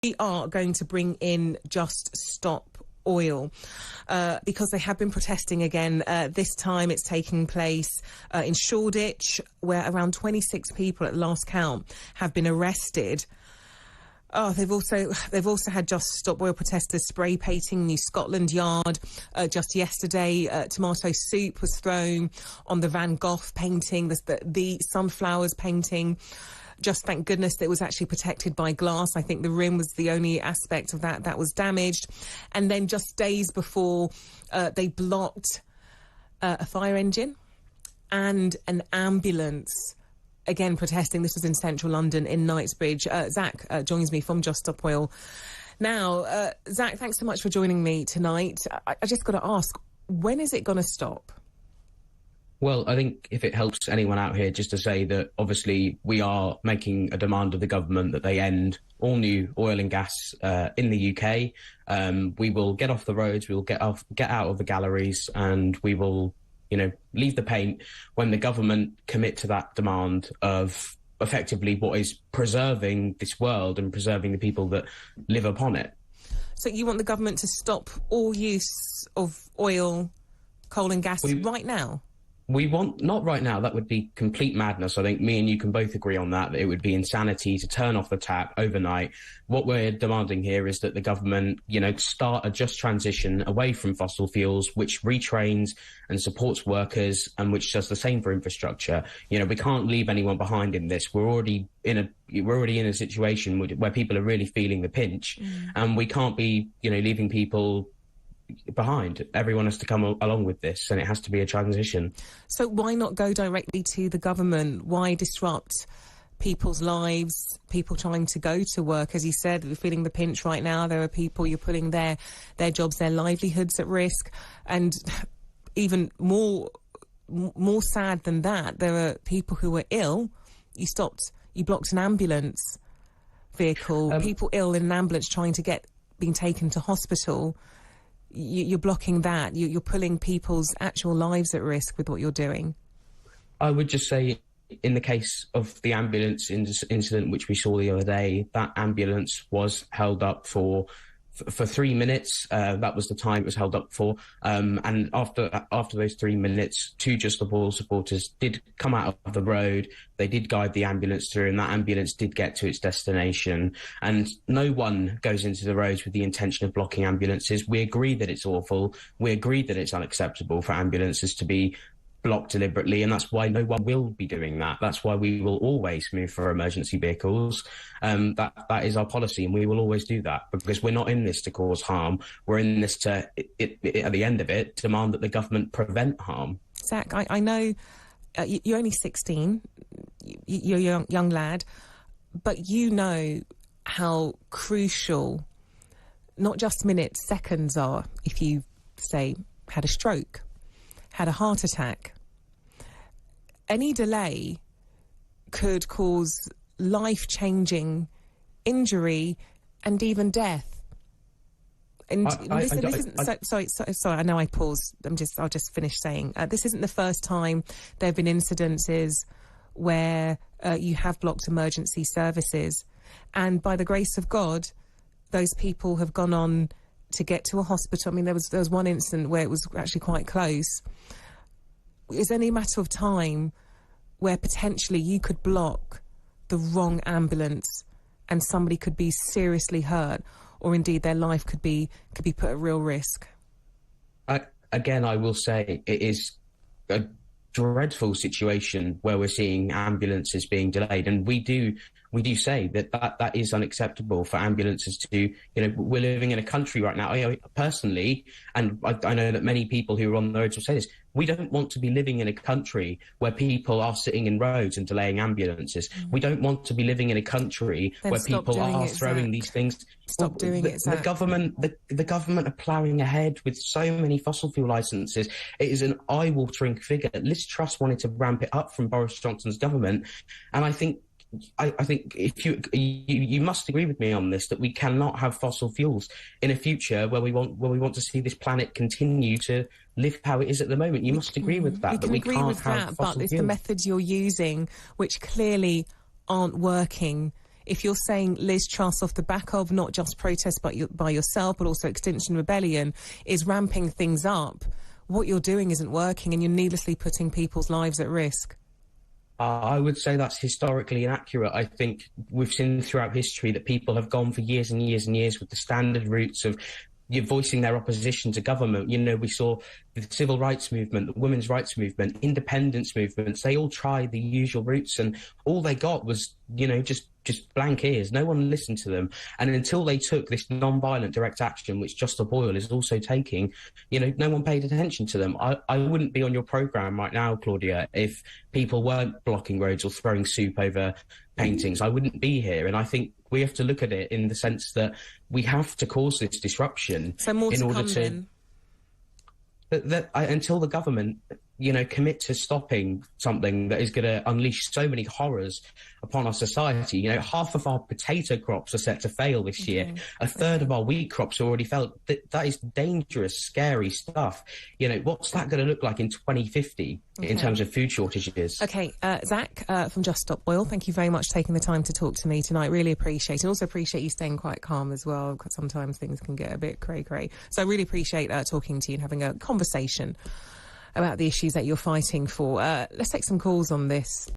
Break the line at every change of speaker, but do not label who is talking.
We are going to bring in Just Stop Oil because they have been protesting again. This time it's taking place in Shoreditch, where around 26 people at last count have been arrested. Oh, they've also had Just Stop Oil protesters spray painting New Scotland Yard. Just yesterday, tomato soup was thrown on the Van Gogh painting, the sunflowers painting. Just thank goodness that it was actually protected by glass. I think the rim was the only aspect of that was damaged. And then just days before, they blocked a fire engine and an ambulance, again protesting. This was in central London, in Knightsbridge. Zach joins me from Just Stop Oil. Now, Zach, thanks so much for joining me tonight. I just got to ask, when is it going to stop?
Well, I think if it helps anyone out here, just to say that obviously we are making a demand of the government that they end all new oil and gas in the UK. We will get off the roads, we will get out of the galleries, and we will, leave the paint when the government commit to that demand of effectively what is preserving this world and preserving the people that live upon it.
So you want the government to stop all use of oil, coal and gas right now?
We want, not right now, that would be complete madness. I think me and you can both agree on that it would be insanity to turn off the tap overnight. What we're demanding here is that the government, start a just transition away from fossil fuels, which retrains and supports workers and which does the same for infrastructure. We can't leave anyone behind in this. We're already in a situation where people are really feeling the pinch, and we can't be, leaving people behind. Everyone has to come along with this, and it has to be a transition.
So why not go directly to the government? Why disrupt people's lives, people trying to go to work? As you said, we're feeling the pinch right now. There are people, you're putting their jobs, their livelihoods at risk. And even more sad than that, there are people who are ill. You blocked an ambulance vehicle, people ill in an ambulance trying to being taken to hospital. You're blocking that. You're pulling people's actual lives at risk with what you're doing.
I would just say, in the case of the ambulance incident which we saw the other day, that ambulance was held up for 3 minutes. That was the time it was held up for. And after those 3 minutes, 2 Just Stop Oil supporters did come out of the road. They did guide the ambulance through, and that ambulance did get to its destination. And no one goes into the roads with the intention of blocking ambulances. We agree that it's awful. We agree that it's unacceptable for ambulances to be blocked deliberately, and that's why no one will be doing that. That's why we will always move for emergency vehicles. That is our policy, and we will always do that, because we're not in this to cause harm. We're in this to, at the end of it, demand that the government prevent harm.
Zach, I know you're only 16, you're a young lad, but you know how crucial not just minutes, seconds are if you, say, had a stroke, had a heart attack. Any delay could cause life-changing injury and even death. And sorry, I know I paused. I'll just finish saying this isn't the first time there have been incidences where you have blocked emergency services, and by the grace of God, those people have gone on to get to a hospital. I mean, there was one incident where it was actually quite close. It's only a matter of time where potentially you could block the wrong ambulance and somebody could be seriously hurt, or indeed their life could be put at real risk.
Again, I will say it is a dreadful situation where we're seeing ambulances being delayed, and we do say that is unacceptable for ambulances to, we're living in a country right now, personally, and I know that many people who are on the roads will say this, we don't want to be living in a country where people are sitting in roads and delaying ambulances. We don't want to be living in a country where people are throwing these things.
Stop doing it, Zach.
The government are ploughing ahead with so many fossil fuel licences. It is an eye-watering figure. Liz Truss wanted to ramp it up from Boris Johnson's government, and I think if you must agree with me on this, that we cannot have fossil fuels in a future where we want to see this planet continue to live how it is at the moment. You must agree with that.
We agree with that, but it's the methods you're using which clearly aren't working if you're saying Liz Truss off the back of not just protests by yourself, but also Extinction Rebellion, is ramping things up, what you're doing isn't working and you're needlessly putting people's lives at risk.
I would say that's historically inaccurate. I think we've seen throughout history that people have gone for years and years and years with the standard routes of voicing their opposition to government. You know, we saw the civil rights movement, the women's rights movement, independence movements. They all tried the usual routes, and all they got was, you know, just blank ears. No one listened to them. And until they took this non-violent direct action, which Just Stop Oil is also taking, you know, no one paid attention to them. I wouldn't be on your programme right now, Claudia, if people weren't blocking roads or throwing soup over paintings. I wouldn't be here. And I think we have to look at it in the sense that we have to cause this disruption
so more
in
to
order
come,
to
then.
Until the government, you know, commit to stopping something that is going to unleash so many horrors upon our society. You know, half of our potato crops are set to fail this year. A third of our wheat crops are already failed. That is dangerous, scary stuff. You know, what's that going to look like in 2050 in terms of food shortages?
Okay, Zach from Just Stop Oil, thank you very much for taking the time to talk to me tonight. Really appreciate it. Also appreciate you staying quite calm as well, because sometimes things can get a bit cray-cray. So I really appreciate talking to you and having a conversation about the issues that you're fighting for. Let's take some calls on this.